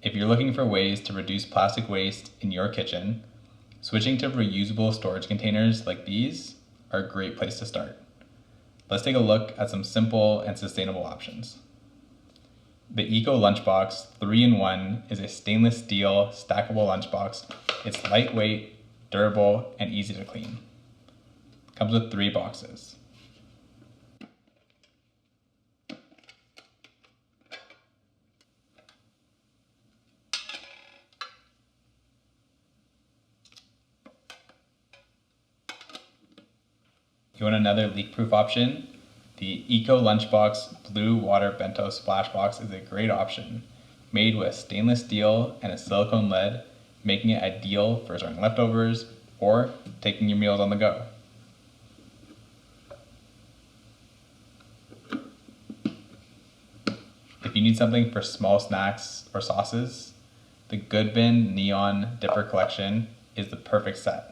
If you're looking for ways to reduce plastic waste in your kitchen, switching to reusable storage containers like these are a great place to start. Let's take a look at some simple and sustainable options. The Eco Lunchbox 3-in-1 is a stainless steel stackable lunchbox. It's lightweight, durable, and easy to clean. Comes with 3 boxes. You want another leak-proof option? The Eco Lunchbox Blue Water Bento Splash Box is a great option. Made with stainless steel and a silicone lid, making it ideal for storing leftovers or taking your meals on the go. If you need something for small snacks or sauces, the Good Bin Neon Dipper Collection is the perfect set.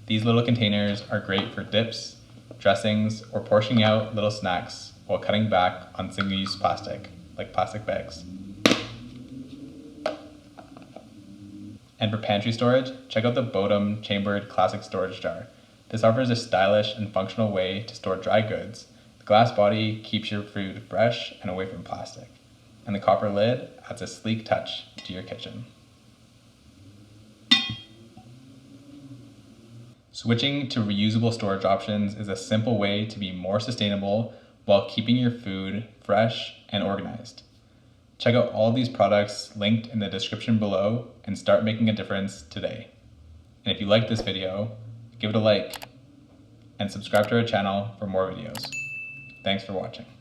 These little containers are great for dips, dressings, or portioning out little snacks while cutting back on single-use plastic, like plastic bags. And for pantry storage, check out the Bodum Chambered Classic Storage Jar. This offers a stylish and functional way to store dry goods. The glass body keeps your food fresh and away from plastic, and the copper lid adds a sleek touch to your kitchen. Switching to reusable storage options is a simple way to be more sustainable while keeping your food fresh and organized. Check out all these products linked in the description below and start making a difference today. And if you like this video, give it a like and subscribe to our channel for more videos. Thanks for watching.